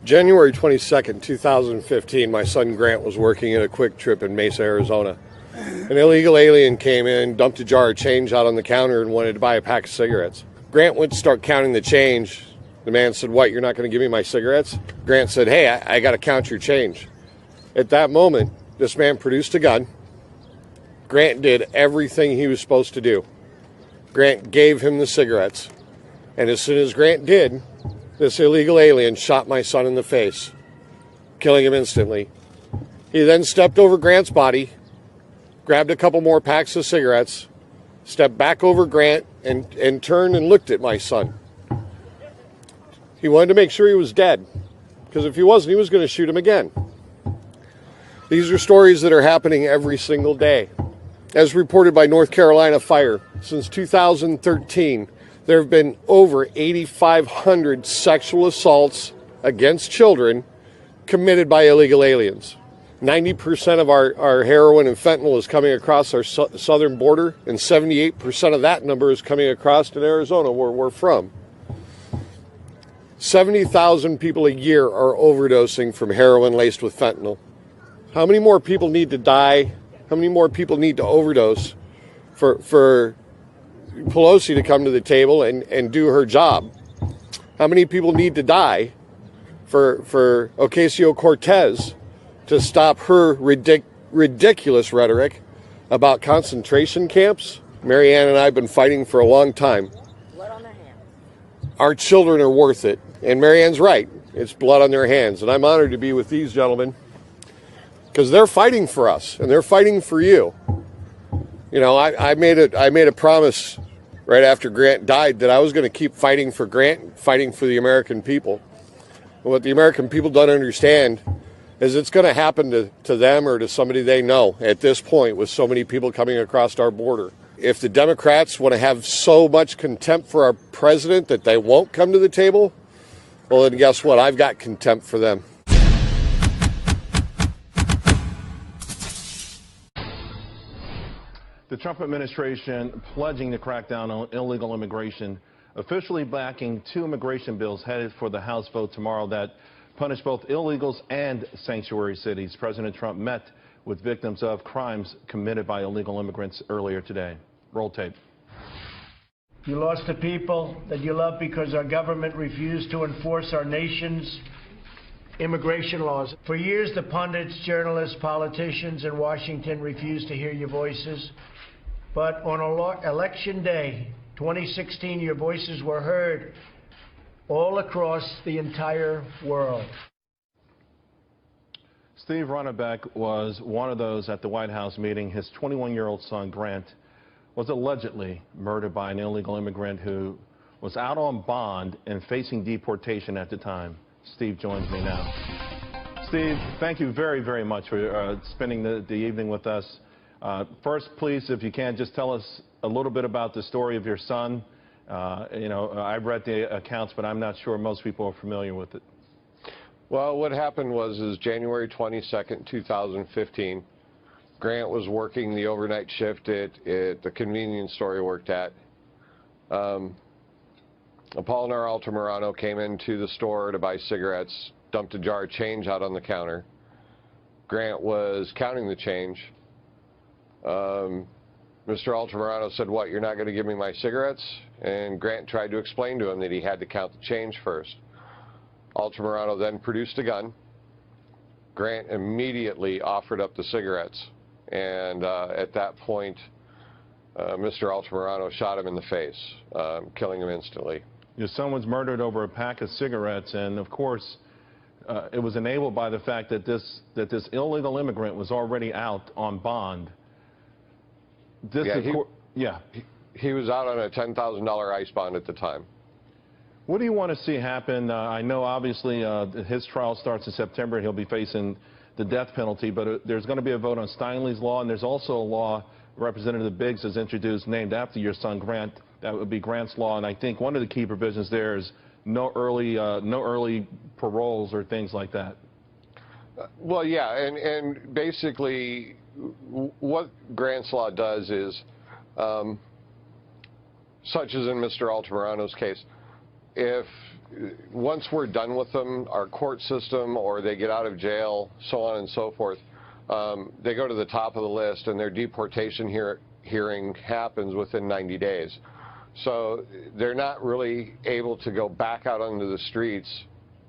January 22nd, 2015, my son Grant was working at a Quick Trip in Mesa, Arizona. An illegal alien came in, dumped a jar of change out on the counter, and wanted to buy a pack of cigarettes. Grant went to start counting the change. The man said, "What, you're not going to give me my cigarettes?" Grant said, "Hey, I got to count your change." At that moment, this man produced a gun. Grant did everything he was supposed to do. Grant gave him the cigarettes. And as soon as Grant did, this illegal alien shot my son in the face, killing him instantly. He then stepped over Grant's body, grabbed a couple more packs of cigarettes, stepped back over Grant, and turned and looked at my son. He wanted to make sure he was dead, because if he wasn't, he was going to shoot him again. These are stories that are happening every single day. As reported by North Carolina Fire, since 2013, there have been over 8,500 sexual assaults against children committed by illegal aliens. 90% of our heroin and fentanyl is coming across our southern border, and 78% of that number is coming across in Arizona, where we're from. 70,000 people a year are overdosing from heroin laced with fentanyl. How many more people need to die? How many more people need to overdose for Pelosi to come to the table and do her job? How many people need to die for Ocasio Cortex to stop her ridiculous rhetoric about concentration camps? Marianne and I have been fighting for a long time. Blood on their hands. Our children are worth it. And Marianne's right. It's blood on their hands. And I'm honored to be with these gentlemen because they're fighting for us and they're fighting for you. You know, I made a promise right after Grant died that I was going to keep fighting for Grant, fighting for the American people. And what the American people don't understand is it's going to happen to them or to somebody they know at this point with so many people coming across our border. If the Democrats want to have so much contempt for our president that they won't come to the table, well, then guess what? I've got contempt for them. The Trump administration pledging to crack down on illegal immigration, officially backing two immigration bills headed for the House vote tomorrow that punish both illegals and sanctuary cities. President Trump met with victims of crimes committed by illegal immigrants earlier today. Roll tape. You lost the people that you love because our government refused to enforce our nation's immigration laws. For years, the pundits, journalists, politicians in Washington refused to hear your voices. But on Election Day, 2016, your voices were heard all across the entire world. Steve Ronnebeck was one of those at the White House meeting. His 21-year-old son, Grant, was allegedly murdered by an illegal immigrant who was out on bond and facing deportation at the time. Steve joins me now. Steve, thank you very, very much for spending the evening with us. First, please, if you can, just tell us a little bit about the story of your son. You know, I've read the accounts, but I'm not sure most people are familiar with it. Well, what happened was January 22nd, 2015. Grant was working the overnight shift at the convenience store he worked at. Apolinar Altamirano came into the store to buy cigarettes, dumped a jar of change out on the counter. Grant was counting the change. Mr. Altamirano said, "What, you're not going to give me my cigarettes?" And Grant tried to explain to him that he had to count the change first. Altamirano then produced a gun. Grant immediately offered up the cigarettes. And at that point, Mr. Altamirano shot him in the face, killing him instantly. Your son was murdered over a pack of cigarettes, and of course, it was enabled by the fact that this illegal immigrant was already out on bond. He was out on a $10,000 ICE bond at the time. What do you want to see happen? I know, obviously, his trial starts in September, and he'll be facing the death penalty, but there's going to be a vote on Steinley's law, and there's also a law Representative Biggs has introduced named after your son, Grant. That would be Grant's law, and I think one of the key provisions there is no early paroles or things like that. Well, yeah, and basically what Grant's law does is, such as in Mr. Altamirano's case, if once we're done with them, our court system, or they get out of jail, so on and so forth, they go to the top of the list, and their deportation hearing happens within 90 days. So they're not really able to go back out onto the streets.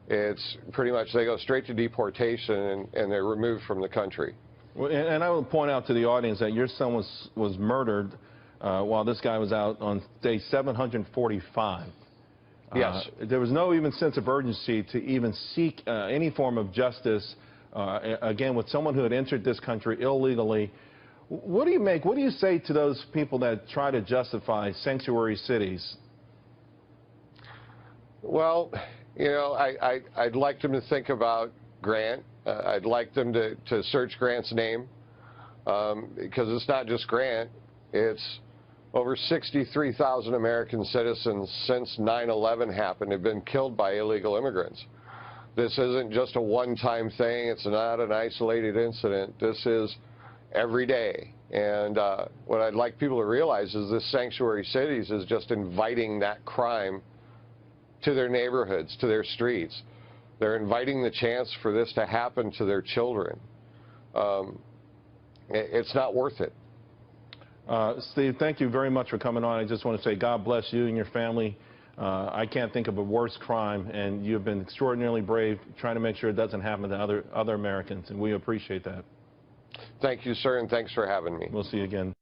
It's pretty much they go straight to deportation, and they're removed from the country. Well, and I will point out to the audience that your son was murdered while this guy was out on day 745. Yes. There was no even sense of urgency to even seek any form of justice, again, with someone who had entered this country illegally. What do you say to those people that try to justify sanctuary cities? Well, you know, I'd like them to think about Grant. I'd like them to search Grant's name, because it's not just Grant. It's over 63,000 American citizens since 9/11 happened have been killed by illegal immigrants. This isn't just a one-time thing. It's not an isolated incident. This is every day. And what I'd like people to realize is this sanctuary cities is just inviting that crime to their neighborhoods, to their streets. They're inviting the chance for this to happen to their children. It's not worth it. Steve, thank you very much for coming on. I just want to say God bless you and your family. I can't think of a worse crime, and you've been extraordinarily brave trying to make sure it doesn't happen to other Americans, and we appreciate that. Thank you, sir, and thanks for having me. We'll see you again.